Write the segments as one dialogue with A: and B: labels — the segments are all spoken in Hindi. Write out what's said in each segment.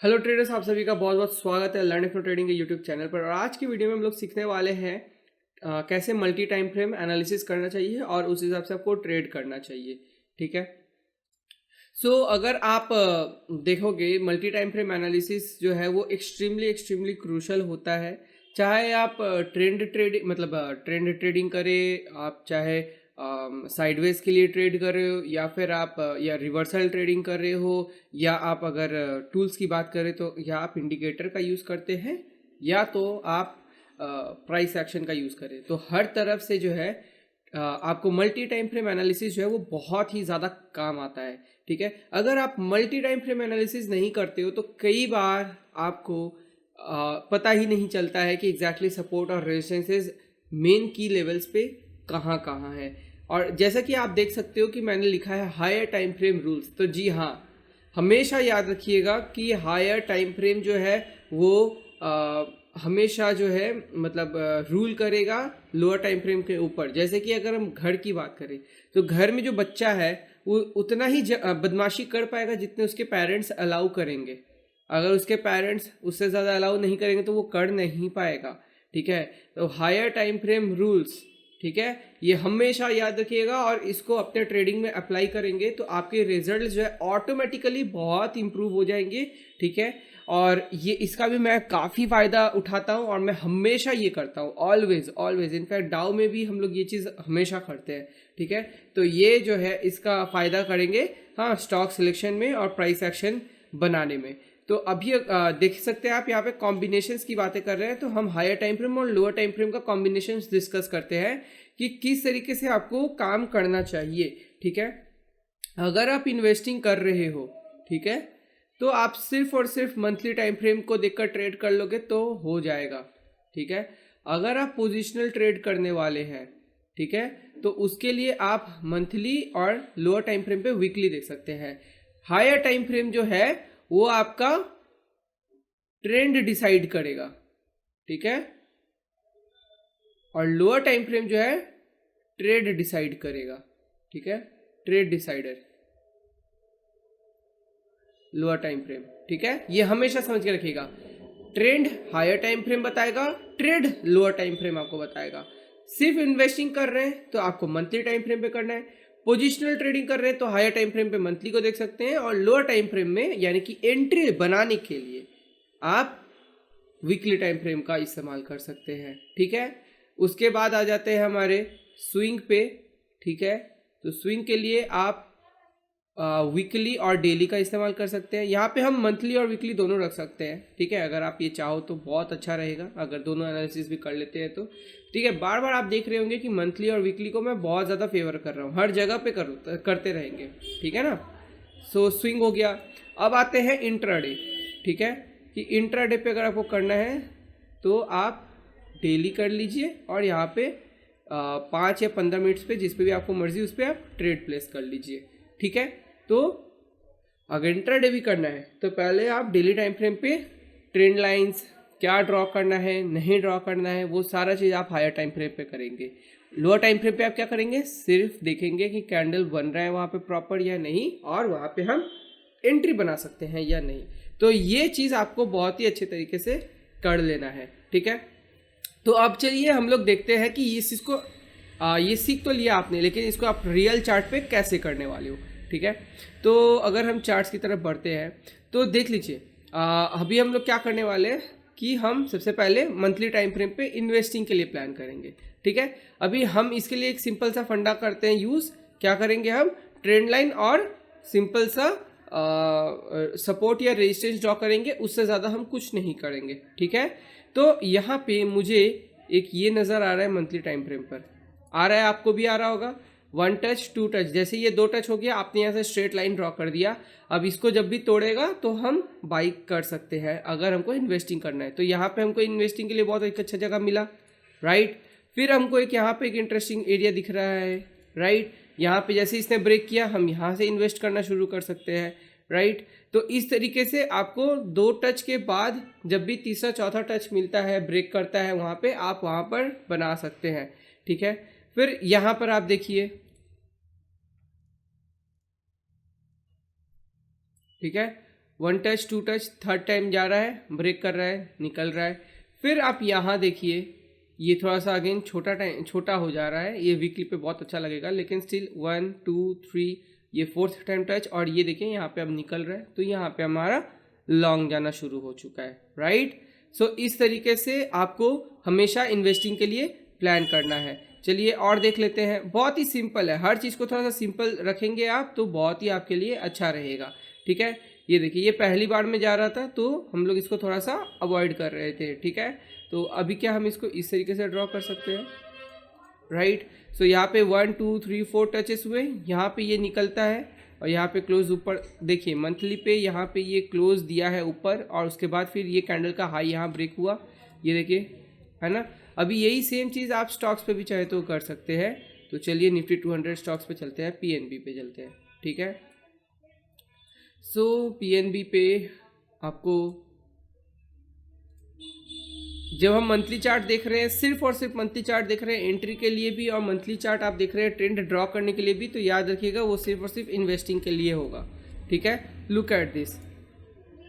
A: हेलो ट्रेडर्स, आप सभी का बहुत बहुत स्वागत है लर्निंग फ्रॉम ट्रेडिंग के यूट्यूब चैनल पर। और आज की वीडियो में हम लोग सीखने वाले हैं कैसे मल्टी टाइम फ्रेम एनालिसिस करना चाहिए और उस हिसाब से आपको ट्रेड करना चाहिए। ठीक है। अगर आप देखोगे मल्टी टाइम फ्रेम एनालिसिस जो है वो एक्सट्रीमली एक्सट्रीमली क्रूशल होता है। चाहे आप ट्रेंड ट्रेडिंग करें, आप चाहे साइडवेज के लिए ट्रेड कर रहे हो, या फिर आप या रिवर्सल ट्रेडिंग कर रहे हो, या आप अगर टूल्स की बात करें तो या आप इंडिकेटर का यूज़ करते हैं, या तो आप प्राइस एक्शन का यूज़ करें। तो हर तरफ से जो है आपको मल्टी टाइम फ्रेम एनालिसिस जो है वो बहुत ही ज़्यादा काम आता है। ठीक है। अगर आप मल्टी टाइम फ्रेम एनालिसिस नहीं करते हो तो कई बार आपको पता ही नहीं चलता है कि एग्जैक्टली सपोर्ट और रेजिस्टेंसेस मेन की लेवल्स पे कहाँ कहाँ है। और जैसा कि आप देख सकते हो कि मैंने लिखा है हायर टाइम फ्रेम रूल्स। तो जी हाँ, हमेशा याद रखिएगा कि हायर टाइम फ्रेम जो है वो हमेशा जो है रूल करेगा लोअर टाइम फ्रेम के ऊपर। जैसे कि अगर हम घर की बात करें तो घर में जो बच्चा है वो उतना ही बदमाशी कर पाएगा जितने उसके पेरेंट्स अलाउ करेंगे। अगर उसके पेरेंट्स उससे ज़्यादा अलाउ नहीं करेंगे तो वो कर नहीं पाएगा। ठीक है। तो हायर टाइम फ्रेम रूल्स, ठीक है, ये हमेशा याद रखिएगा और इसको अपने ट्रेडिंग में अप्लाई करेंगे तो आपके रिजल्ट जो है ऑटोमेटिकली बहुत इंप्रूव हो जाएंगे। ठीक है। और ये इसका भी मैं काफ़ी फ़ायदा उठाता हूँ और मैं हमेशा ये करता हूँ, ऑलवेज ऑलवेज। इनफैक्ट डाउ में भी हम लोग ये चीज़ हमेशा करते हैं। ठीक है। तो ये जो है इसका फ़ायदा करेंगे, हाँ, स्टॉक सिलेक्शन में और प्राइस एक्शन बनाने में। तो अभी देख सकते हैं आप यहाँ पे कॉम्बिनेशंस की बातें कर रहे हैं। तो हम हायर टाइम फ्रेम और लोअर टाइम फ्रेम का कॉम्बिनेशंस डिस्कस करते हैं कि किस तरीके से आपको काम करना चाहिए। ठीक है। अगर आप इन्वेस्टिंग कर रहे हो, ठीक है, तो आप सिर्फ और सिर्फ मंथली टाइम फ्रेम को देखकर ट्रेड कर लोगे तो हो जाएगा। ठीक है। अगर आप पोजिशनल ट्रेड करने वाले हैं, ठीक है, तो उसके लिए आप मंथली और लोअर टाइम फ्रेम पे वीकली देख सकते हैं। हायर टाइम फ्रेम जो है वो आपका ट्रेंड डिसाइड करेगा। ठीक है। और लोअर टाइम फ्रेम जो है ट्रेड डिसाइड करेगा। ठीक है। Trade decider, lower time frame. ठीक है, ये हमेशा समझ के रखिएगा। ट्रेंड हायर टाइम फ्रेम बताएगा, ट्रेड लोअर टाइम फ्रेम आपको बताएगा। सिर्फ इन्वेस्टिंग कर रहे हैं तो आपको मंथली टाइम फ्रेम पे करना है। पोजिशनल ट्रेडिंग कर रहे हैं तो हायर टाइम फ्रेम पे मंथली को देख सकते हैं, और लोअर टाइम फ्रेम में यानी कि एंट्री बनाने के लिए आप वीकली टाइम फ्रेम का इस्तेमाल कर सकते हैं। ठीक है। उसके बाद आ जाते हैं हमारे स्विंग पे। ठीक है। तो स्विंग के लिए आप वीकली और डेली का इस्तेमाल कर सकते हैं। यहाँ पे हम मंथली और वीकली दोनों रख सकते हैं। ठीक है। अगर आप ये चाहो तो बहुत अच्छा रहेगा अगर दोनों एनालिसिस भी कर लेते हैं तो। ठीक है। बार बार आप देख रहे होंगे कि मंथली और वीकली को मैं बहुत ज़्यादा फेवर कर रहा हूँ, हर जगह पे करते रहेंगे। ठीक है ना। स्विंग हो गया। अब आते हैं इंट्राडे। ठीक है, कि इंट्राडे पे अगर आपको करना है तो आप डेली कर लीजिए और यहाँ पे 5 या 15 मिनट्स पे जिस पे भी आपको मर्जी उस पर आप ट्रेड प्लेस कर लीजिए। ठीक है। तो अगर इंट्राडे भी करना है तो पहले आप डेली टाइम फ्रेम पे ट्रेंड लाइंस क्या ड्रॉ करना है, नहीं ड्रॉ करना है, वो सारा चीज़ आप हायर टाइम फ्रेम पे करेंगे। लोअर टाइम फ्रेम पे आप क्या करेंगे, सिर्फ देखेंगे कि कैंडल बन रहा है वहाँ पे प्रॉपर या नहीं, और वहाँ पे हम एंट्री बना सकते हैं या नहीं। तो ये चीज़ आपको बहुत ही अच्छे तरीके से कर लेना है। ठीक है। तो अब चलिए हम लोग देखते हैं कि इस चीज़ को ये सीख तो लिया आपने, लेकिन इसको आप रियल चार्ट पे कैसे करने वाले हो। ठीक है। तो अगर हम चार्ट्स की तरफ बढ़ते हैं तो देख लीजिए, अभी हम लोग क्या करने वाले हैं कि हम सबसे पहले मंथली टाइम फ्रेम पे इन्वेस्टिंग के लिए प्लान करेंगे। ठीक है। अभी हम इसके लिए एक सिंपल सा फंडा करते हैं यूज़। क्या करेंगे हम, ट्रेंड लाइन और सिंपल सा सपोर्ट या रेजिस्टेंस ड्रॉ करेंगे, उससे ज़्यादा हम कुछ नहीं करेंगे। ठीक है। तो यहाँ पे मुझे एक ये नज़र आ रहा है मंथली टाइम फ्रेम पर, आ रहा है, आपको भी आ रहा होगा, 1 टच 2 टच। जैसे ये 2 टच हो गया, आपने यहाँ से स्ट्रेट लाइन ड्रॉ कर दिया। अब इसको जब भी तोड़ेगा तो हम बाई कर सकते हैं अगर हमको इन्वेस्टिंग करना है। तो यहाँ पे हमको इन्वेस्टिंग के लिए बहुत एक अच्छा जगह मिला, राइट। फिर हमको एक यहाँ पे एक इंटरेस्टिंग एरिया दिख रहा है, राइट। यहाँ पे जैसे इसने ब्रेक किया हम यहाँ से इन्वेस्ट करना शुरू कर सकते हैं, राइट। तो इस तरीके से आपको 2 टच के बाद जब भी तीसरा चौथा टच मिलता है, ब्रेक करता है, वहाँ पे आप वहाँ पर बना सकते हैं। ठीक है। फिर यहाँ पर आप देखिए, ठीक है, 1 टच 2 टच, थर्ड टाइम जा रहा है, ब्रेक कर रहा है, निकल रहा है। फिर आप यहाँ देखिए ये थोड़ा सा अगेन छोटा हो जा रहा है, ये वीकली पे बहुत अच्छा लगेगा, लेकिन स्टिल 1 2 3 ये फोर्थ टाइम टच, और ये देखिए यहाँ पे अब निकल रहा है, तो यहाँ पे हमारा लॉन्ग जाना शुरू हो चुका है, राइट। सो इस तरीके से आपको हमेशा इन्वेस्टिंग के लिए प्लान करना है। चलिए और देख लेते हैं, बहुत ही सिंपल है, हर चीज़ को थोड़ा सा सिंपल रखेंगे आप तो बहुत ही आपके लिए अच्छा रहेगा, ठीक है। ये देखिए ये पहली बार में जा रहा था तो हम लोग इसको थोड़ा सा अवॉइड कर रहे थे, ठीक है। तो अभी क्या हम इसको इस तरीके से ड्रॉ कर सकते हैं, राइट। सो यहाँ पे 1 2 3 4 टचेस हुए, यहाँ पे ये निकलता है और यहाँ पे क्लोज ऊपर देखिए मंथली पे यहाँ पे ये क्लोज दिया है ऊपर, और उसके बाद फिर ये कैंडल का हाई यहाँ ब्रेक हुआ, ये देखिए, है ना। अभी यही सेम चीज़ आप स्टॉक्स पे भी चाहे तो कर सकते हैं। तो चलिए निफ्टी 200 स्टॉक्स पे चलते हैं, पीएनबी पे चलते हैं, ठीक है। सो पीएनबी पे आपको जब हम मंथली चार्ट देख रहे हैं, सिर्फ और सिर्फ मंथली चार्ट देख रहे हैं एंट्री के लिए भी, और मंथली चार्ट आप देख रहे हैं ट्रेंड ड्रॉ करने के लिए भी, तो याद रखिएगा वो सिर्फ और सिर्फ इन्वेस्टिंग के लिए होगा, ठीक है। Look at this,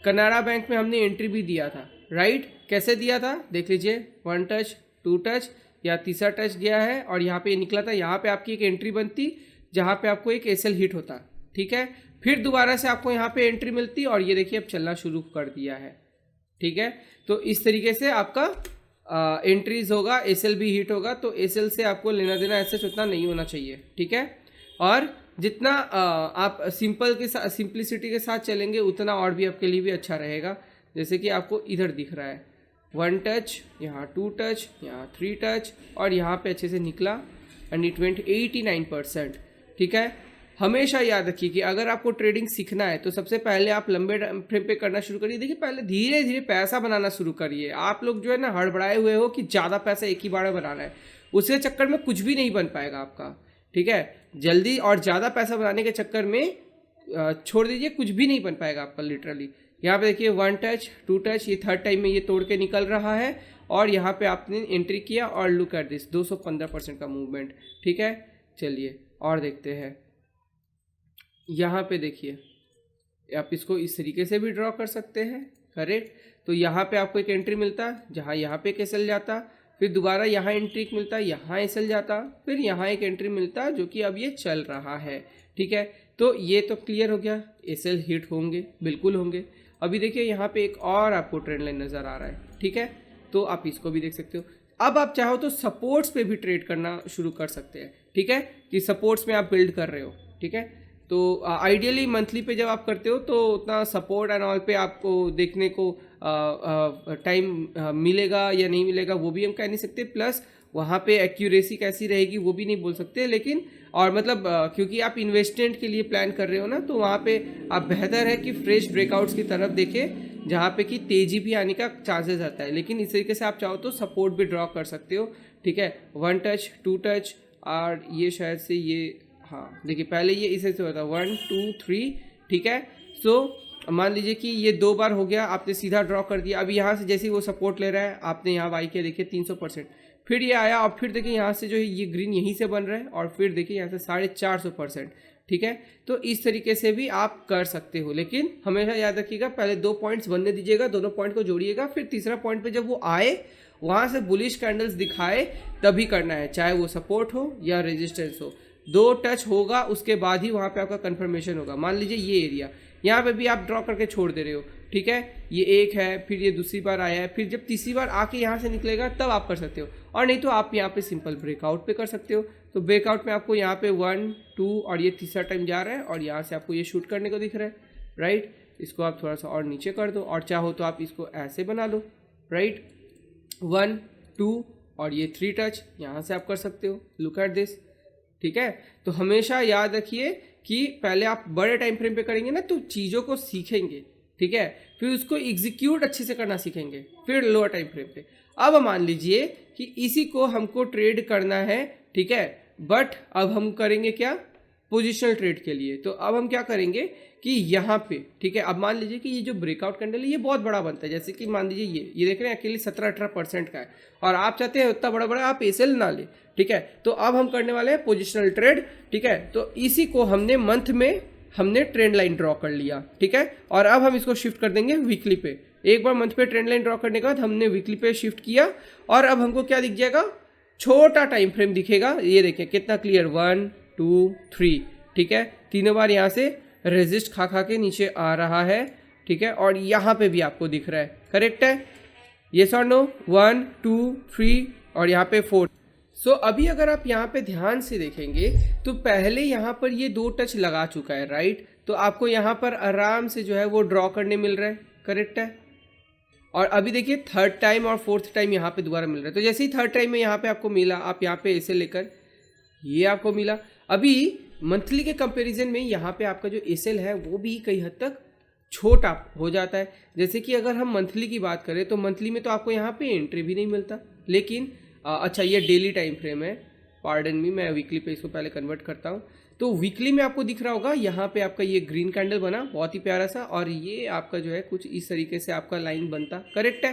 A: Canara bank में हमने एंट्री भी दिया था, राइट। कैसे दिया था देख लीजिए, 1 टच 2 टच या तीसरा टच गया है और यहाँ पे निकला था, यहाँ पे आपकी एक एंट्री बनती जहाँ पे आपको एक एसएल हिट होता, ठीक है। फिर दोबारा से आपको यहाँ पे एंट्री मिलती और ये देखिए अब चलना शुरू कर दिया है, ठीक है। तो इस तरीके से आपका एंट्रीज होगा, एसएल भी हिट होगा, तो एसएल से आपको लेना देना ऐसे उतना नहीं होना चाहिए, ठीक है। और जितना आप सिंप्लिसिटी के साथ चलेंगे उतना और भी आपके लिए भी अच्छा रहेगा। जैसे कि आपको इधर दिख रहा है 1 टच, यहाँ 2 टच, यहाँ 3 टच, और यहाँ पे अच्छे से निकला एंड इट वेंट 89%, ठीक है। हमेशा याद रखिए कि अगर आपको ट्रेडिंग सीखना है तो सबसे पहले आप लंबे फ्रेम पे करना शुरू करिए। देखिए पहले धीरे धीरे पैसा बनाना शुरू करिए। आप लोग जो है ना हड़बड़ाए हुए हो कि ज़्यादा पैसा एक ही बार में बनाना है, उसके चक्कर में कुछ भी नहीं बन पाएगा आपका, ठीक है। जल्दी और ज़्यादा पैसा बनाने के चक्कर में छोड़ दीजिए, कुछ भी नहीं बन पाएगा आपका लिटरली। यहाँ पे देखिए 1 टच 2 टच, ये थर्ड टाइम में ये तोड़ के निकल रहा है और यहाँ पे आपने एंट्री किया और लुक एट दिस 215% का मूवमेंट, ठीक है। चलिए और देखते हैं, यहाँ पे देखिए आप इसको इस तरीके से भी ड्रॉ कर सकते हैं, करेक्ट। तो यहाँ पे आपको एक एंट्री मिलता जहाँ यहाँ पे एक एसएल जाता, फिर दोबारा यहाँ एंट्री मिलता, यहाँ एसएल जाता, फिर यहाँ एक एंट्री मिलता जो कि अब ये चल रहा है, ठीक है। तो ये तो क्लियर हो गया, एसएल हिट होंगे, बिल्कुल होंगे। अभी देखिए यहाँ पे एक और आपको ट्रेंड लाइन नज़र आ रहा है, ठीक है। तो आप इसको भी देख सकते हो। अब आप चाहो तो सपोर्ट्स पे भी ट्रेड करना शुरू कर सकते हैं, ठीक है, कि सपोर्ट्स में आप बिल्ड कर रहे हो, ठीक है। तो आइडियली मंथली पे जब आप करते हो तो उतना सपोर्ट एंड ऑल पे आपको देखने को टाइम मिलेगा या नहीं मिलेगा वो भी हम कह नहीं सकते, प्लस वहाँ पे एक्यूरेसी कैसी रहेगी वो भी नहीं बोल सकते। लेकिन और मतलब क्योंकि आप इन्वेस्टमेंट के लिए प्लान कर रहे हो ना, तो वहाँ पे आप बेहतर है कि फ्रेश ब्रेकआउट्स की तरफ देखें जहाँ पे कि तेज़ी भी आने का चांसेस आता है। लेकिन इस तरीके से आप चाहो तो सपोर्ट भी ड्रॉ कर सकते हो, ठीक है। 1 टच 2 टच, और ये शायद से ये, हाँ देखिए पहले ये इसे से होता 1 2 3, ठीक है। सो मान लीजिए कि ये 2 बार हो गया, आपने सीधा ड्रॉ कर दिया। अब यहाँ से जैसे ही वो सपोर्ट ले रहा है आपने यहाँ बाई किया, देखिए 300%, फिर ये आया और फिर देखिए यहाँ से जो है ये ग्रीन यहीं से बन रहा है और फिर देखिए यहाँ से 450%, ठीक है। तो इस तरीके से भी आप कर सकते हो, लेकिन हमेशा याद रखिएगा पहले 2 पॉइंट्स बनने दीजिएगा, दोनों पॉइंट को जोड़िएगा, फिर तीसरा पॉइंट पे जब वो आए वहाँ से बुलिश कैंडल्स दिखाए तभी करना है, चाहे वो सपोर्ट हो या रेजिस्टेंस हो। 2 टच होगा उसके बाद ही वहाँ पे आपका कंफर्मेशन होगा। मान लीजिए ये एरिया यहाँ पे भी आप ड्रॉ करके छोड़ दे रहे हो, ठीक है, ये एक है, फिर ये दूसरी बार आया है, फिर जब तीसरी बार आके यहाँ से निकलेगा तब आप कर सकते हो, और नहीं तो आप यहाँ पे सिंपल ब्रेकआउट पे कर सकते हो। तो ब्रेकआउट में आपको यहाँ पे 1 2 और ये तीसरा टाइम जा रहा है और यहाँ से आपको ये शूट करने को दिख रहा है, राइट। इसको आप थोड़ा सा और नीचे कर दो और चाहो तो आप इसको ऐसे बना लो, राइट। 1 2 और ये 3 टच यहाँ से आप कर सकते हो, लुक एट दिस, ठीक है। तो हमेशा याद रखिए कि पहले आप बड़े टाइम फ्रेम पे करेंगे ना तो चीज़ों को सीखेंगे, ठीक है, फिर उसको एग्जीक्यूट अच्छे से करना सीखेंगे, फिर लोअर टाइम फ्रेम पे। अब मान लीजिए कि इसी को हमको ट्रेड करना है, ठीक है, बट अब हम करेंगे क्या, पोजिशनल ट्रेड के लिए। तो अब हम क्या करेंगे कि यहाँ पे, ठीक है, अब मान लीजिए कि ये जो ब्रेकआउट कैंडल है ये बहुत बड़ा बनता है, जैसे कि मान लीजिए ये देख रहे हैं अकेले 17-18% का है और आप चाहते हैं उतना बड़ा बड़ा आप एसएल ना ले, ठीक है। तो अब हम करने वाले हैं पोजिशनल ट्रेड, ठीक है। तो इसी को हमने मंथ में हमने ट्रेंड लाइन ड्रॉ कर लिया, ठीक है। और अब हम इसको शिफ्ट कर देंगे वीकली पे। एक बार मंथ पे ट्रेंड लाइन ड्रॉ करने के बाद हमने वीकली पे शिफ्ट किया और अब हमको क्या दिख जाएगा, छोटा टाइम फ्रेम दिखेगा। ये देखिए कितना क्लियर, 1 2 3, ठीक है। तीनों बार यहाँ से रेजिस्ट खा खा के नीचे आ रहा है, ठीक है। और यहाँ पे भी आपको दिख रहा है, करेक्ट है, यस और नो, 1 2 3 और यहाँ पे 4। सो अभी अगर आप यहाँ पे ध्यान से देखेंगे तो पहले यहाँ पर ये 2 टच लगा चुका है, राइट। तो आपको यहाँ पर आराम से जो है वो ड्रॉ करने मिल रहा है, करेक्ट है। और अभी देखिए थर्ड टाइम और फोर्थ टाइम यहाँ पे दोबारा मिल रहा है। तो जैसे ही थर्ड टाइम में यहाँ पे आपको मिला, आप यहाँ पे ऐसे लेकर ये आपको मिला। अभी मंथली के कंपैरिजन में यहाँ पे आपका जो एसएल है वो भी कई हद तक छोटा हो जाता है। जैसे कि अगर हम मंथली की बात करें तो मंथली में तो आपको यहाँ पे एंट्री भी नहीं मिलता, लेकिन अच्छा ये डेली टाइम फ्रेम है, पार्डन मी, मैं वीकली पे इसको पहले कन्वर्ट करता हूँ। तो वीकली में आपको दिख रहा होगा यहाँ पे आपका ये ग्रीन कैंडल बना, बहुत ही प्यारा सा, और ये आपका जो है कुछ इस तरीके से आपका लाइन बनता, करेक्ट है।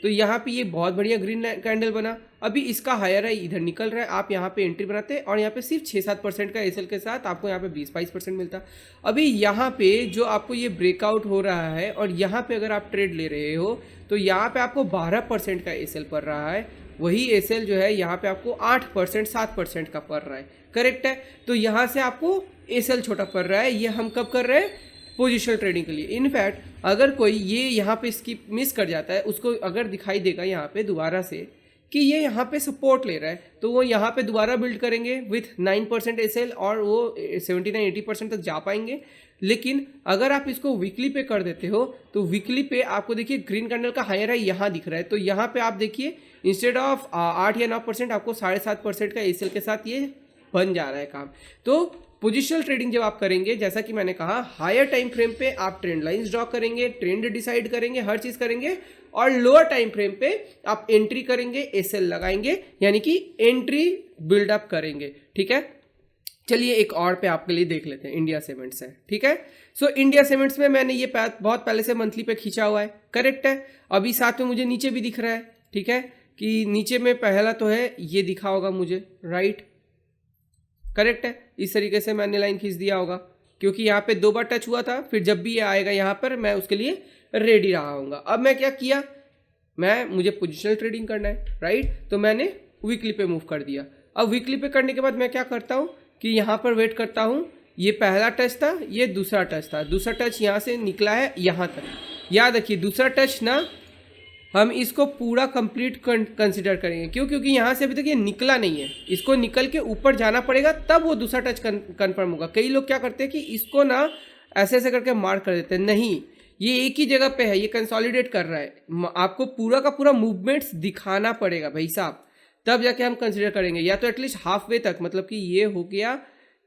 A: तो यहाँ पे ये बहुत बढ़िया ग्रीन कैंडल बना। अभी इसका हायर है इधर निकल रहा है, आप यहाँ पे एंट्री बनाते हैं और यहाँ पे सिर्फ 6-7% का एसएल के साथ आपको यहाँ पे 20-22% मिलता। अभी यहाँ पे जो आपको ये ब्रेकआउट हो रहा है और यहाँ पे अगर आप ट्रेड ले रहे हो तो यहाँ पे आपको 12% का एसएल पड़ रहा है, वही एसएल जो है यहाँ पे आपको 8% 7% का पड़ रहा है, करेक्ट है। तो यहाँ से आपको एसएल छोटा पड़ रहा है। ये हम कब कर रहे हैं, पोजिशनल ट्रेडिंग के लिए। इनफैक्ट अगर कोई ये यहाँ पे स्किप मिस कर जाता है, उसको अगर दिखाई देगा यहाँ पे दोबारा से कि ये यहाँ पे सपोर्ट ले रहा है, तो वो यहाँ पे दोबारा बिल्ड करेंगे विथ 9% एसएल और वो 79-80% तक जा पाएंगे। लेकिन अगर आप इसको वीकली पे कर देते हो तो वीकली पे आपको देखिए ग्रीन कैंडल का हायर है यहाँ दिख रहा है। तो यहाँ पे आप देखिए इंस्टेड ऑफ 8 या 9% आपको 7.5% का एसएल के साथ ये बन जा रहा है काम। तो पोजिशनल ट्रेडिंग जब आप करेंगे, जैसा कि मैंने कहा, हायर टाइम फ्रेम पे आप ट्रेंड लाइंस ड्रॉ करेंगे, ट्रेंड डिसाइड करेंगे, हर चीज करेंगे, और लोअर टाइम फ्रेम पे आप एंट्री करेंगे, एसएल लगाएंगे, यानी कि एंट्री बिल्डअप करेंगे, ठीक है। चलिए एक और पे आपके लिए देख लेते हैं, इंडिया सीमेंट्स है, ठीक है। सो इंडिया सीमेंट्स में मैंने ये बहुत पहले से मंथली पे खींचा हुआ है, करेक्ट है। अभी साथ में मुझे नीचे भी दिख रहा है, ठीक है, कि नीचे में पहला तो है ये दिखा होगा मुझे, राइट, करेक्ट है। इस तरीके से मैंने लाइन खींच दिया होगा क्योंकि यहाँ पे 2 बार टच हुआ था, फिर जब भी ये आएगा यहाँ पर मैं उसके लिए रेडी रहा हूँगा। अब मैं क्या किया, मुझे पोजिशनल ट्रेडिंग करना है, राइट, तो मैंने वीकली पे मूव कर दिया। अब वीकली पे करने के बाद मैं क्या करता हूँ कि यहाँ पर वेट करता हूँ। ये पहला टच था, ये दूसरा टच था, दूसरा टच यहाँ से निकला है यहाँ तक। याद रखिए दूसरा टच ना, हम इसको पूरा कंप्लीट कंसिडर करेंगे। क्यों, क्योंकि यहाँ से अभी तक ये निकला नहीं है, इसको निकल के ऊपर जाना पड़ेगा तब वो दूसरा टच कंफर्म होगा। कई लोग क्या करते हैं कि इसको ना ऐसे ऐसे करके मार्क कर देते हैं, नहीं, ये एक ही जगह पे है, ये कंसोलिडेट कर रहा है, आपको पूरा का पूरा मूवमेंट्स दिखाना पड़ेगा भाई साहब, तब जाके हम कंसिडर करेंगे। या तो एटलीस्ट हाफ वे तक, मतलब कि ये हो गया,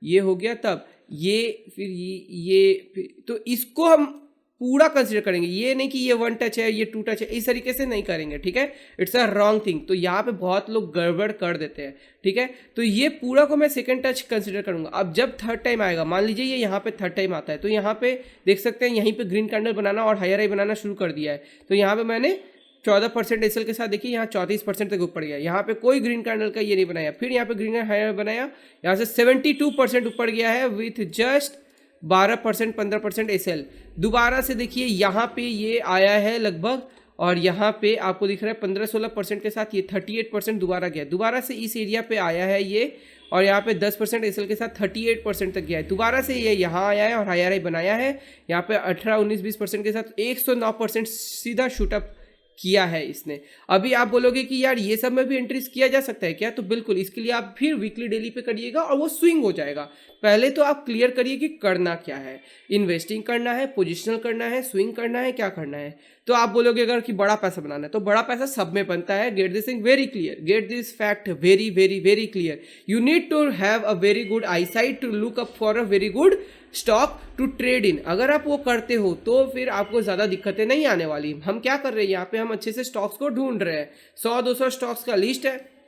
A: ये हो गया, तब ये, फिर ये फिर, तो इसको हम पूरा कंसिडर करेंगे। ये नहीं कि ये 1 टच है, ये 2 टच है, इस तरीके से नहीं करेंगे, ठीक है। It's a wrong thing. तो यहाँ पे बहुत लोग गड़बड़ कर देते हैं, ठीक है। तो ये पूरा को मैं सेकंड टच कंसिडर करूंगा। अब जब थर्ड टाइम आएगा, मान लीजिए ये यहाँ पे थर्ड टाइम आता है, तो यहाँ पे देख सकते हैं यहीं पे ग्रीन कैंडल बनाना और हायर हाई बनाना शुरू कर दिया है। तो यहाँ पे मैंने 14% एसएल के साथ देखिए यहाँ 34% तक ऊपर गया, यहाँ पे कोई ग्रीन कैंडल का ये नहीं बनाया, फिर यहाँ पे ग्रीन हायर बनाया, यहाँ से 72% ऊपर गया है विथ जस्ट 12% 15% एसएल। दोबारा से देखिए यहाँ पे ये आया है लगभग, और यहाँ पे आपको दिख रहा है 15-16% के साथ ये 38% दोबारा गया, दोबारा से इस एरिया पे आया है ये, और यहाँ पे 10% एसएल के साथ 38% तक गया है, दोबारा से ये यहाँ आया है और हायर हाई बनाया है, यहाँ पे 18-19-20% के साथ 109% सीधा शूटअप किया है इसने। अभी आप बोलोगे कि यार ये सब में भी एंट्रीज किया जा सकता है क्या, तो बिल्कुल, इसके लिए आप फिर वीकली डेली पे करिएगा और वो स्विंग हो जाएगा। पहले तो आप क्लियर करिए कि करना क्या है, इन्वेस्टिंग करना है, पोजिशनल करना है, स्विंग करना है, क्या करना है। तो आप बोलोगे अगर कि बड़ा पैसा बनाना है, तो बड़ा पैसा सब में बनता है। Get this thing very clear, get this fact very very very clear. You need to have a very good eyesight to look up for a very good stock to trade in. अगर आप वो करते हो तो फिर आपको ज़्यादा दिक्कतें नहीं आने वाली। हम क्या कर रहे हैं यहाँ पे, हम अच्छे से स्टॉक्स को ढूंढ रहे हैं। 100-200 स्टॉक्स का लिस्ट है,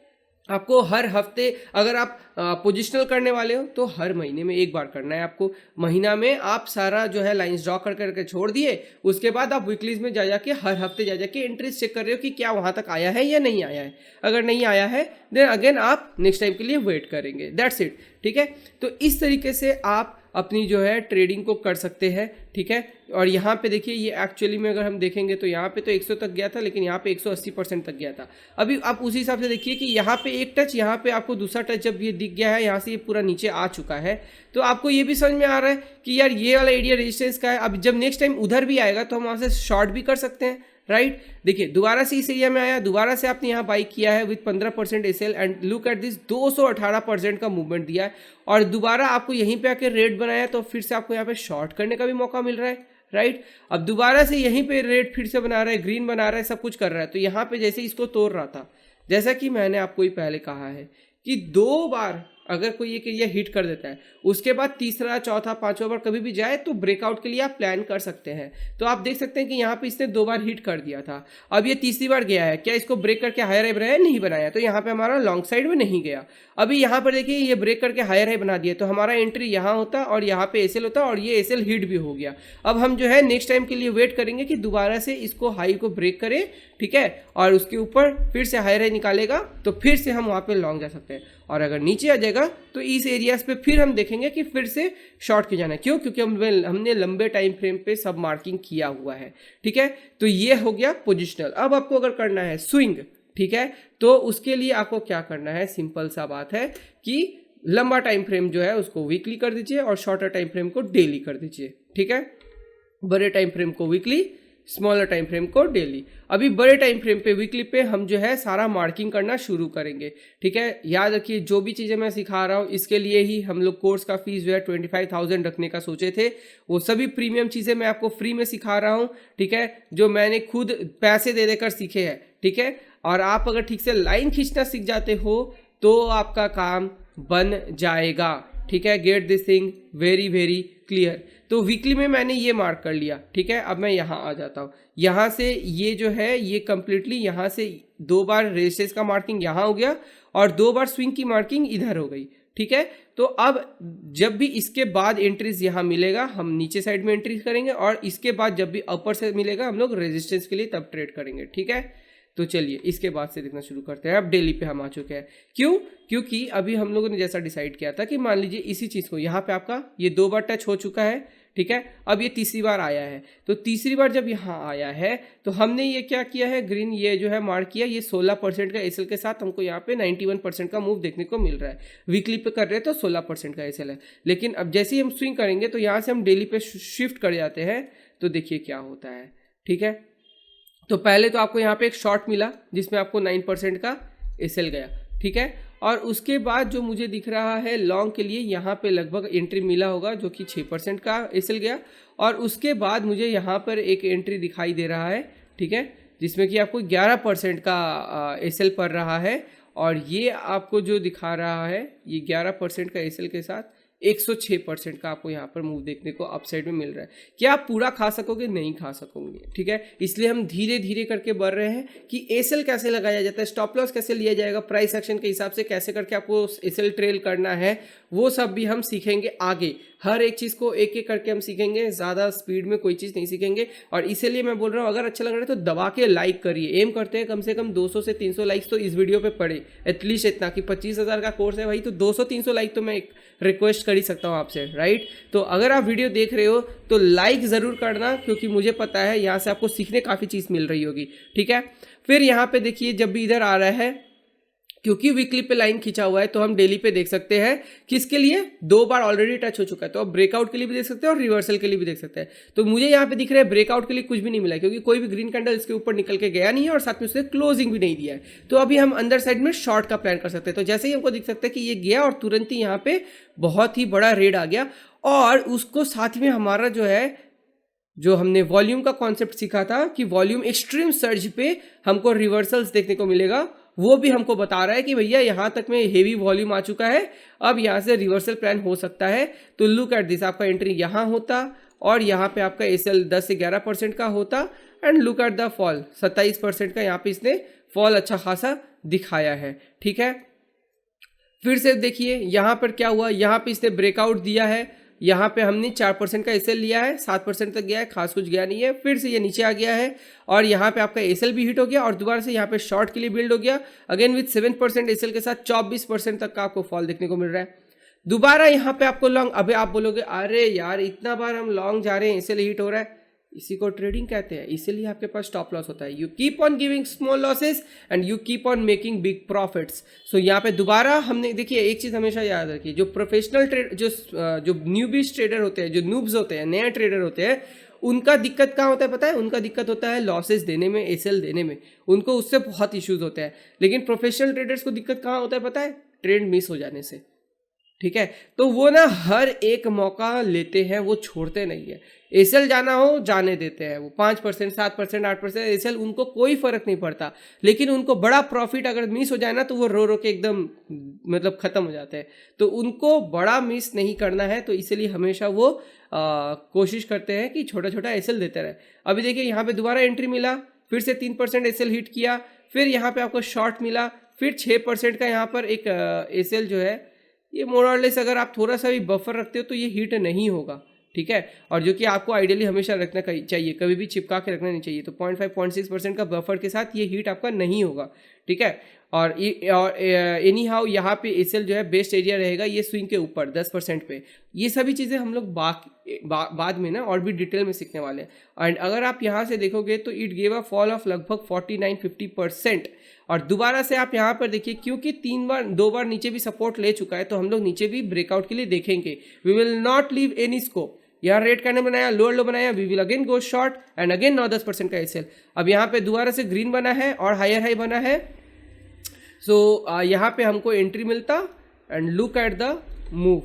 A: आपको हर हफ्ते, अगर आप पोजिशनल करने वाले हो तो हर महीने में एक बार करना है आपको। महीना में आप सारा जो है लाइंस ड्रॉ कर करके छोड़ दिए, उसके बाद आप वीकलीज में जा जाके हर हफ्ते जा जाके एंट्रीज चेक कर रहे हो कि क्या वहाँ तक आया है या नहीं आया है। अगर नहीं आया है देन अगेन आप नेक्स्ट टाइम के लिए वेट करेंगे, दैट्स इट, ठीक है। तो इस तरीके से आप अपनी जो है ट्रेडिंग को कर सकते हैं, ठीक है। और यहाँ पे देखिए ये एक्चुअली में अगर हम देखेंगे तो यहाँ पे तो 100 तक गया था, लेकिन यहाँ पे 180% तक गया था। अभी आप उसी हिसाब से देखिए कि यहाँ पे एक टच, यहाँ पे आपको दूसरा टच जब ये दिख गया है, यहाँ से ये पूरा नीचे आ चुका है, तो आपको ये भी समझ में आ रहा है कि यार ये वाला एरिया रेजिस्टेंस का है। अब जब नेक्स्ट टाइम उधर भी आएगा तो हम वहाँ से शॉर्ट भी कर सकते हैं, राइट। देखिए दोबारा से इस एरिया में आया, दोबारा से आपने यहाँ बाई किया है with 15% SL and look at this 218% का मूवमेंट दिया है, और दोबारा आपको यहीं पे आके रेट बनाया, तो फिर से आपको यहाँ पे शॉर्ट करने का भी मौका मिल रहा है, राइट। अब दोबारा से यहीं पे रेट फिर से बना रहा है, ग्रीन बना रहा है, सब कुछ कर रहा है। तो यहाँ पे जैसे इसको तोड़ रहा था, जैसा कि मैंने आपको ही पहले कहा है कि 2 बार अगर कोई एक एरिया हिट कर देता है, उसके बाद तीसरा चौथा पांचवा बार कभी भी जाए तो ब्रेकआउट के लिए आप प्लान कर सकते हैं। तो आप देख सकते हैं कि यहाँ पे इसने 2 बार हिट कर दिया था, अब ये तीसरी बार गया है, क्या इसको ब्रेक करके हायर हाई बनाया? नहीं बनाया, तो यहाँ पे हमारा लॉन्ग साइड में नहीं गया। अभी यहाँ पर देखिए ये ब्रेक करके हायर हाई बना दिया, तो हमारा एंट्री यहाँ होता और यहाँ पे एसएल होता, और ये एसएल हिट भी हो गया। अब हम जो है नेक्स्ट टाइम के लिए वेट करेंगे कि दोबारा से इसको हाई को ब्रेक करे, ठीक है, और उसके ऊपर फिर से हायर हाई निकालेगा, तो फिर से हम वहाँ पे लॉन्ग जा सकते हैं। और अगर नीचे आ जाएगा तो इस एरियाज पे फिर हम देखेंगे कि फिर से शॉर्ट के जाना है। क्यों? क्योंकि हमने लंबे टाइम फ्रेम पे सब मार्किंग किया हुआ है, ठीक है। तो ये हो गया पोजिशनल। अब आपको अगर करना है स्विंग, ठीक है, तो उसके लिए आपको क्या करना है, सिंपल सा बात है कि लंबा टाइम फ्रेम जो है उसको वीकली कर दीजिए और शॉर्टर टाइम फ्रेम को डेली कर दीजिए, ठीक है। बड़े टाइम फ्रेम को वीकली, स्मॉलर टाइम फ्रेम को डेली। अभी बड़े टाइम फ्रेम पे वीकली पे हम जो है सारा मार्किंग करना शुरू करेंगे, ठीक है। याद रखिए जो भी चीज़ें मैं सिखा रहा हूँ इसके लिए ही हम लोग कोर्स का फीस जो है 25,000 रखने का सोचे थे। वो सभी प्रीमियम चीज़ें मैं आपको फ्री में सिखा रहा हूँ, ठीक है, जो मैंने खुद पैसे दे देकर सीखे हैं, ठीक है। और आप अगर ठीक से लाइन खींचना सीख जाते हो तो आपका काम बन जाएगा, ठीक है। Get this thing very very clear. तो वीकली में मैंने ये मार्क कर लिया, ठीक है। अब मैं यहाँ आ जाता हूँ, यहाँ से ये जो है ये कंप्लीटली यहाँ से 2 बार रेजिस्टेंस का मार्किंग यहाँ हो गया और 2 बार स्विंग की मार्किंग इधर हो गई, ठीक है। तो अब जब भी इसके बाद एंट्रीज यहाँ मिलेगा हम नीचे साइड में एंट्रीज करेंगे, और इसके बाद जब भी अपर से मिलेगा हम लोग रेजिस्टेंस के लिए तब ट्रेड करेंगे, ठीक है। तो चलिए इसके बाद से देखना शुरू करते हैं। अब डेली पे हम आ चुके हैं। क्यों? क्योंकि अभी हम लोगों ने जैसा डिसाइड किया था कि मान लीजिए इसी चीज़ को यहाँ पे आपका ये 2 बार टच हो चुका है, ठीक है। अब ये तीसरी बार आया है, तो तीसरी बार जब यहाँ आया है तो हमने ये क्या किया है, ग्रीन ये जो है मार्क किया, ये 16% का एसएल के साथ हमको यहाँ पे 91% का मूव देखने को मिल रहा है। वीकली पे कर रहे हैं तो 16% का एसएल है, लेकिन अब जैसे ही हम स्विंग करेंगे तो यहाँ से हम डेली पे शिफ्ट कर जाते हैं, तो देखिए क्या होता है, ठीक है। तो पहले तो आपको यहाँ पे एक शॉर्ट मिला जिसमें आपको 9% का एसएल गया, ठीक है। और उसके बाद जो मुझे दिख रहा है लॉन्ग के लिए यहाँ पे लगभग एंट्री मिला होगा जो कि 6% का एसएल गया, और उसके बाद मुझे यहाँ पर एक एंट्री दिखाई दे रहा है, ठीक है, जिसमें कि आपको 11% का एसएल पड़ रहा है, और ये आपको जो दिखा रहा है ये 11% का एसएल के साथ 106% का आपको यहाँ पर मूव देखने को अपसाइड में मिल रहा है। क्या आप पूरा खा सकोगे? नहीं खा सकोगे, ठीक है। इसलिए हम धीरे धीरे करके बढ़ रहे हैं कि एसएल कैसे लगाया जाता है, स्टॉप लॉस कैसे लिया जाएगा, प्राइस एक्शन के हिसाब से कैसे करके आपको एसएल ट्रेल करना है, वो सब भी हम सीखेंगे आगे। हर एक चीज़ को एक एक करके हम सीखेंगे, ज़्यादा स्पीड में कोई चीज़ नहीं सीखेंगे। और इसीलिए मैं बोल रहा हूँ अगर अच्छा लग रहा है तो दबा के लाइक करिए। एम करते हैं कम से कम 200 से 300 लाइक्स तो इस वीडियो पे पड़े, एटलीस्ट इतना कि 25,000 का कोर्स है भाई, तो 200-300 लाइक तो मैं एक रिक्वेस्ट कर ही सकता हूँ आपसे, राइट। तो अगर आप वीडियो देख रहे हो तो लाइक ज़रूर करना, क्योंकि मुझे पता है यहाँ से आपको सीखने काफ़ी चीज़ मिल रही होगी, ठीक है। फिर यहाँ पे देखिए जब भी इधर आ रहा है, क्योंकि वीकली पे लाइन खींचा हुआ है तो हम डेली पे देख सकते हैं किसके लिए 2 बार ऑलरेडी टच हो चुका है, तो अब ब्रेकआउट के लिए भी देख सकते हैं और रिवर्सल के लिए भी देख सकते हैं। तो मुझे यहाँ पे दिख रहा है ब्रेकआउट के लिए कुछ भी नहीं मिला, क्योंकि कोई भी ग्रीन कैंडल इसके ऊपर निकल के गया नहीं है और साथ में उसने क्लोजिंग भी नहीं दिया है। तो अभी हम अंदर साइड में शॉर्ट का प्लान कर सकते हैं। तो जैसे ही हमको दिख सकता है कि ये गया और तुरंत ही यहाँ पे बहुत ही बड़ा रेड आ गया, और उसको साथ में हमारा जो है, जो हमने वॉल्यूम का कॉन्सेप्ट सीखा था कि वॉल्यूम एक्सट्रीम सर्ज पे हमको रिवर्सल्स देखने को मिलेगा, वो भी हमको बता रहा है कि भैया यहाँ तक में हेवी वॉल्यूम आ चुका है, अब यहाँ से रिवर्सल प्लान हो सकता है। तो लुक एट दिस, आपका एंट्री यहाँ होता और यहाँ पे आपका एसएल 10 से 11% का होता, and look at the fall 27% का यहाँ पे इसने फॉल अच्छा खासा दिखाया है, ठीक है। फिर से देखिए यहाँ पर क्या हुआ, यहाँ पे इसने ब्रेकआउट दिया है, यहाँ पे हमने 4% का एसएल लिया है, 7% तक गया है, खास कुछ गया नहीं है। फिर से ये नीचे आ गया है और यहाँ पे आपका एसएल भी हिट हो गया और दोबारा से यहाँ पे शॉर्ट के लिए बिल्ड हो गया, अगेन विथ 7% एसएल के साथ 24% तक का आपको फॉल देखने को मिल रहा है। दोबारा यहाँ पे आपको लॉन्ग, अभी आप बोलोगे अरे यार इतना बार हम लॉन्ग जा रहे हैं इसलिए हिट हो रहा है, इसी को ट्रेडिंग कहते हैं, इसीलिए आपके पास स्टॉप लॉस होता है। You keep on giving small losses and you keep on making big profits. So यहाँ पे दोबारा हमने देखिए एक चीज़ हमेशा याद रखिए, जो प्रोफेशनल ट्रेड जो न्यूबीज ट्रेडर होते हैं, जो नूब्स होते हैं, नए ट्रेडर होते हैं, उनका दिक्कत कहाँ होता है पता है? उनका दिक्कत होता है लॉसेस देने में, एसएल देने में, उनको उससे बहुत इश्यूज होते हैं। लेकिन प्रोफेशनल ट्रेडर्स को दिक्कत कहाँ होता है पता है? ट्रेड मिस हो जाने से। ठीक है, तो वो ना हर एक मौका लेते हैं, वो छोड़ते नहीं है। एसएल जाना हो जाने देते हैं, वो 5%, 7%, 8% एसएल, उनको कोई फर्क नहीं पड़ता। लेकिन उनको बड़ा प्रॉफिट अगर मिस हो जाए ना तो वो रो रो के एकदम मतलब खत्म हो जाते हैं। तो उनको बड़ा मिस नहीं करना है, तो इसलिए हमेशा वो कोशिश करते हैं कि छोटा छोटा एसएल देते रहे। अभी देखिए यहाँ पे दोबारा एंट्री मिला, फिर से 3% एसएल हिट किया, फिर यहाँ पे आपको शॉर्ट मिला, फिर 6% का यहाँ पर एक एसएल जो है, ये मोर और लेस अगर आप थोड़ा सा भी बफर रखते हो तो ये हिट नहीं होगा। ठीक है, और जो कि आपको आइडियली हमेशा रखना चाहिए, कभी भी चिपका के रखना नहीं चाहिए। तो 0.5-0.6% का बफर के साथ ये हिट आपका नहीं होगा। ठीक है, और एनी हाउ यहाँ पे एसएल जो है बेस्ट एरिया रहेगा ये स्विंग के ऊपर 10% पे। ये सभी चीज़ें हम लोग बाद में ना और भी डिटेल में सीखने वाले हैं। एंड अगर आप यहाँ से देखोगे तो it gave a fall of लगभग 49-50%। और दोबारा से आप यहाँ पर देखिए, क्योंकि 2 बार नीचे भी सपोर्ट ले चुका है, तो हम लोग नीचे भी ब्रेकआउट के लिए देखेंगे। We will not leave any scope. यहाँ रेड कैंडल बनाया, लोअर लो बनाया, we will again go short and again 9-10% का एसएल। अब यहाँ पे दोबारा से ग्रीन बना है और हायर हाई बना है। सो यहाँ पे हमको एंट्री मिलता and look at the move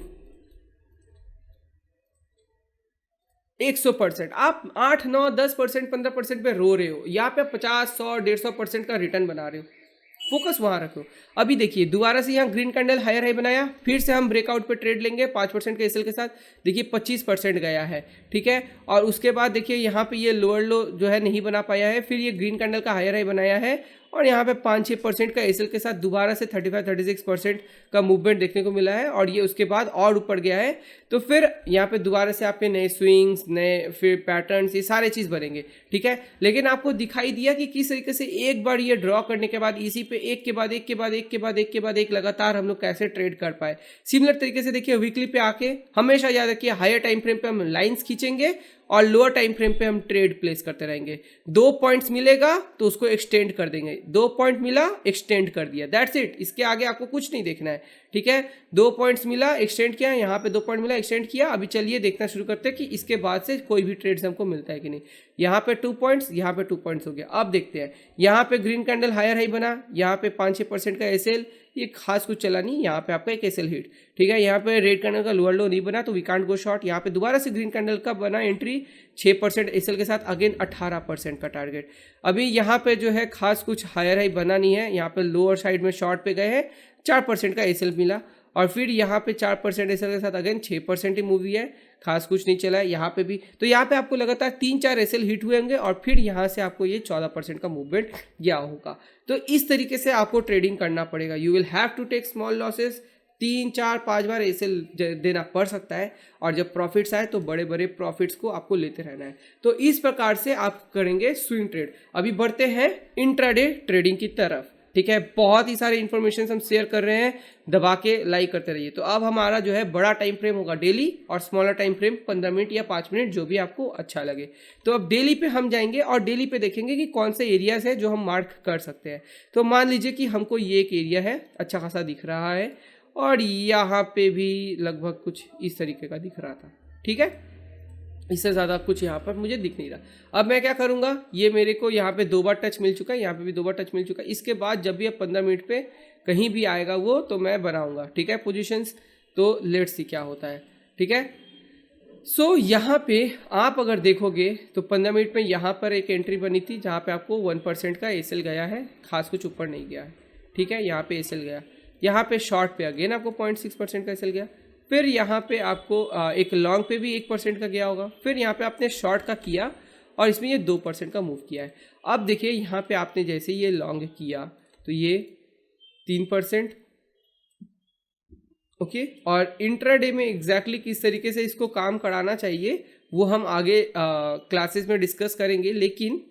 A: 100%। आप 8, 9, 10%, 15% पे रो रहे हो, यहाँ पे 50, 100, 150% का रिटर्न बना रहे हो। फोकस वहां रखो। अभी देखिए दोबारा से यहाँ ग्रीन कैंडल हायर हाई बनाया, फिर से हम ब्रेकआउट पे ट्रेड लेंगे 5% के एसएल के साथ। देखिए 25% गया है। ठीक है, और उसके बाद देखिए यहाँ पे ये लोअर लो जो है नहीं बना पाया है, फिर ये ग्रीन कैंडल का हायर हाई बनाया है और यहाँ पे 5-6% का एसएल के साथ दोबारा से 35-36% का मूवमेंट देखने को मिला है, और ये उसके बाद और ऊपर गया है। तो फिर यहाँ पे दोबारा से आपके नए स्विंग्स, नए फिर पैटर्न्स, ये सारे चीज़ बनेंगे। ठीक है, लेकिन आपको दिखाई दिया कि किस तरीके से एक बार ये ड्रॉ करने के बाद इसी पे एक के बाद एक के बाद एक के बाद एक के बाद एक लगातार हम लोग कैसे ट्रेड कर पाए। सिमिलर तरीके से देखिए वीकली पे आके हमेशा याद रखिए, हायर टाइम फ्रेम पे हम लाइंस खींचेंगे और लोअर टाइम फ्रेम पे हम ट्रेड प्लेस करते रहेंगे। 2 पॉइंट्स मिलेगा तो उसको एक्सटेंड कर देंगे, 2 पॉइंट मिला एक्सटेंड कर दिया, दैट्स इट। इसके आगे आपको कुछ नहीं देखना है। ठीक है, 2 पॉइंट्स मिला एक्सटेंड किया, यहाँ पे 2 पॉइंट मिला एक्सटेंड किया। अभी चलिए देखना शुरू करते हैं कि इसके बाद से कोई भी ट्रेड्स हमको मिलता है कि नहीं। यहाँ पे 2 पॉइंट्स, यहाँ पे 2 पॉइंट्स हो गया। अब देखते हैं, यहाँ पे ग्रीन कैंडल हायर हाई बना, यहाँ पे 5-6% का एसएल, ये खास कुछ चला नहीं, यहाँ पे आपका एक एसएल हिट। ठीक है, यहाँ पे रेड कैंडल का लोअर लो नहीं बना तो वी कांट गो शॉर्ट। यहाँ पे दोबारा से ग्रीन कैंडल का बना एंट्री 6% एसएल के साथ, अगेन 18% का टारगेट। अभी यहाँ पे जो है खास कुछ हायर हाई बना नहीं है, यहाँ पे लोअर साइड में शॉर्ट पे गए हैं, 4% का एसएल मिला, और फिर यहाँ पे 4% एसएल के साथ अगेन 6% ही मूवी है, खास कुछ नहीं चला है यहाँ पे भी। तो यहाँ पे आपको लगातार 3-4 एसएल हिट हुए होंगे और फिर यहाँ से आपको ये 14% का मूवमेंट गया होगा। तो इस तरीके से आपको ट्रेडिंग करना पड़ेगा। You will have to take small losses, 3-4-5 बार एसएल देना पड़ सकता है, और जब प्रॉफिट्स आए तो बड़े बड़े प्रॉफिट्स को आपको लेते रहना है। तो इस प्रकार से आप करेंगे स्विंग ट्रेड। अभी बढ़ते हैं इंट्राडे ट्रेडिंग की तरफ। ठीक है, बहुत ही सारे इन्फॉर्मेशन हम शेयर कर रहे हैं, दबा के लाइक करते रहिए। तो अब हमारा जो है बड़ा टाइम फ्रेम होगा डेली, और स्मॉलर टाइम फ्रेम 15 मिनट या 5 मिनट, जो भी आपको अच्छा लगे। तो अब डेली पे हम जाएंगे और डेली पे देखेंगे कि कौन से एरियाज है जो हम मार्क कर सकते हैं। तो मान लीजिए कि हमको ये एक एरिया है, अच्छा खासा दिख रहा है, और यहाँ पे भी लगभग कुछ इस तरीके का दिख रहा था। ठीक है, इससे ज़्यादा कुछ यहाँ पर मुझे दिख नहीं रहा। अब मैं क्या करूँगा, ये मेरे को यहाँ पे 2 बार टच मिल चुका है, यहाँ पे भी 2 बार टच मिल चुका है। इसके बाद जब भी अब 15 मिनट पे कहीं भी आएगा वो, तो मैं बनाऊँगा। ठीक है, पोजीशंस। तो लेट्स सी क्या होता है। ठीक है, सो यहाँ पे आप अगर देखोगे तो 15 मिनट में यहाँ पर एक एंट्री बनी थी जहाँ पे आपको 1% का एसएल गया है, खास कुछ ऊपर नहीं गया है। ठीक है, यहाँ पे एसएल गया, यहाँ पे शॉर्ट पे अगेन आपको 0.6% का एसएल गया, फिर यहाँ पे आपको एक लॉन्ग पे भी 1% का गया होगा, फिर यहाँ पे आपने शॉर्ट का किया और इसमें ये 2% का मूव किया है। अब देखिए यहाँ पे आपने जैसे ये लॉन्ग किया तो ये 3%, ओके। और इंट्राडे में एग्जैक्टली किस तरीके से इसको काम कराना चाहिए वो हम आगे क्लासेस में डिस्कस करेंगे, लेकिन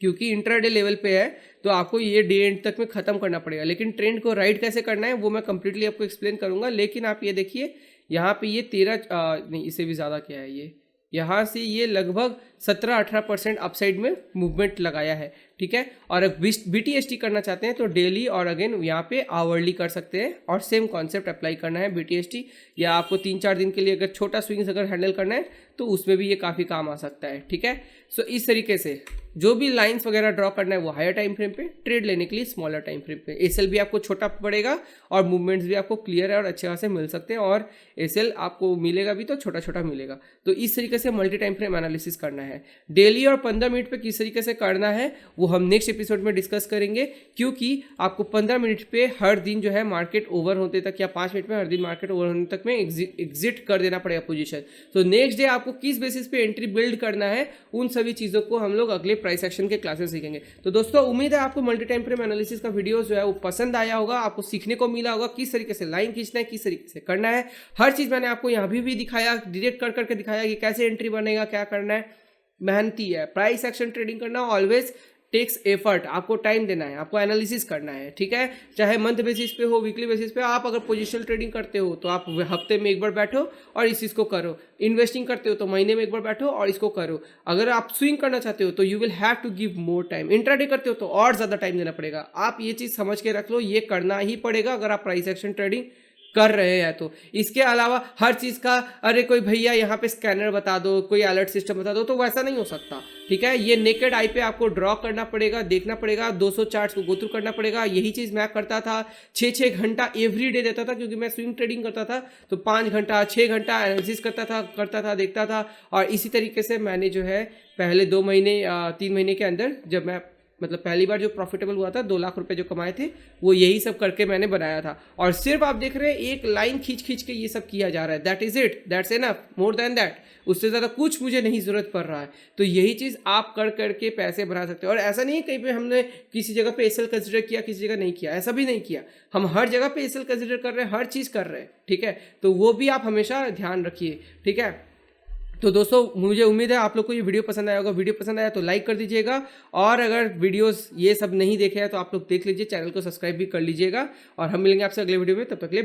A: क्योंकि इंट्राडे लेवल पे है तो आपको ये डे एंड तक में ख़त्म करना पड़ेगा। लेकिन ट्रेंड को राइड कैसे करना है वो मैं कंप्लीटली आपको एक्सप्लेन करूंगा। लेकिन आप ये देखिए यहाँ पे ये 13 नहीं, इससे भी ज़्यादा क्या है, ये यहाँ से ये लगभग 17-18% अपसाइड में मूवमेंट लगाया है, ठीक है। और अगर BTST करना चाहते हैं तो डेली और अगेन यहाँ पे आवरली कर सकते हैं और सेम कॉन्सेप्ट अप्लाई करना है BTST। या आपको 3-4 दिन के लिए अगर छोटा स्विंग्स अगर हैंडल करना है तो उसमें भी ये काफ़ी काम आ सकता है, ठीक है। सो इस तरीके से जो भी लाइंस वगैरह ड्रॉ करना है वो हायर टाइम फ्रेम पे, ट्रेड लेने के लिए स्मॉलर टाइम फ्रेम पे। एसएल भी आपको छोटा पड़ेगा और मूवमेंट्स भी आपको क्लियर है और अच्छे खासे मिल सकते हैं, और एसएल आपको मिलेगा भी तो छोटा छोटा मिलेगा। तो इस तरीके से मल्टी टाइम फ्रेम एनालिसिस करना है। डेली और 15 मिनट पे किस तरीके से करना है वो हम नेक्स्ट एपिसोड में डिस्कस करेंगे, क्योंकि आपको 15 मिनट पे हर दिन जो है मार्केट ओवर होते तक या 5 मिनट में हर दिन मार्केट ओवर होने तक में एग्जिट कर देना पड़ेगा पोजीशन। तो नेक्स्ट डे आपको किस बेसिस पे एंट्री बिल्ड करना है उन सभी चीज़ों को हम लोग अगले प्राइस एक्शन के क्लासेस सीखेंगे। तो दोस्तों उम्मीद है आपको मल्टी टाइम फ्रेम एनालिसिस का वीडियो जो है वो पसंद आया होगा, आपको सीखने को मिला होगा किस तरीके से लाइन खींचना है, किस तरीके से करना है। हर चीज़ मैंने आपको यहाँ भी दिखाया, डिरेक्ट कर करके दिखाया कि कैसे एंट्री बनेगा, क्या करना है। मेहनती है, प्राइस एक्शन ट्रेडिंग करना ऑलवेज टेक्स एफर्ट, आपको टाइम देना है, आपको एनालिसिस करना है, ठीक है। चाहे मंथ बेसिस पे हो, वीकली बेसिस पे। आप अगर पोजिशनल ट्रेडिंग करते हो तो आप हफ्ते में एक बार बैठो और इस चीज़ को करो। इन्वेस्टिंग करते हो तो महीने में एक बार बैठो और इसको करो। अगर आप स्विंग करना चाहते हो तो you will have to give more time. Intraday करते हो तो और ज़्यादा टाइम देना पड़ेगा। आप ये चीज़ समझ के रख लो, ये करना ही पड़ेगा अगर आप प्राइस एक्शन ट्रेडिंग कर रहे हैं तो। इसके अलावा हर चीज़ का अरे कोई भैया यहाँ पे स्कैनर बता दो, कोई अलर्ट सिस्टम बता दो, तो वैसा नहीं हो सकता, ठीक है। ये नेकेड आई पे आपको ड्रॉ करना पड़ेगा, देखना पड़ेगा, 200 चार्ट्स को गो थ्रू करना पड़ेगा। यही चीज़ मैं करता था, 6-6 घंटा एवरी डे देता था, क्योंकि मैं स्विंग ट्रेडिंग करता था तो 5 घंटा 6 घंटा एनालिसिस करता था, देखता था। और इसी तरीके से मैंने जो है पहले 2 महीने 3 महीने के अंदर, जब मैं मतलब पहली बार जो प्रॉफिटेबल हुआ था, 2 लाख रुपए जो कमाए थे, वो यही सब करके मैंने बनाया था। और सिर्फ आप देख रहे हैं एक लाइन खींच के ये सब किया जा रहा है। That is it, that's enough, more than that. उससे ज़्यादा कुछ मुझे नहीं ज़रूरत पड़ रहा है। तो यही चीज़ आप कर करके पैसे बना सकते हो। और ऐसा नहीं है कहीं पे हमने किसी जगह पे एसएल कंसिडर किया, किसी जगह नहीं किया, ऐसा भी नहीं किया। हम हर जगह पे एसएल कंसिडर कर रहे हैं, हर चीज़ कर रहे हैं, ठीक है। तो वो भी आप हमेशा ध्यान रखिए, ठीक है। तो दोस्तों मुझे उम्मीद है आप लोग को ये वीडियो पसंद आया होगा। वीडियो पसंद आया तो लाइक कर दीजिएगा, और अगर वीडियोस ये सब नहीं देखे हैं तो आप लोग देख लीजिए, चैनल को सब्सक्राइब भी कर लीजिएगा। और हम मिलेंगे आपसे अगले वीडियो में, तब तक के लिए।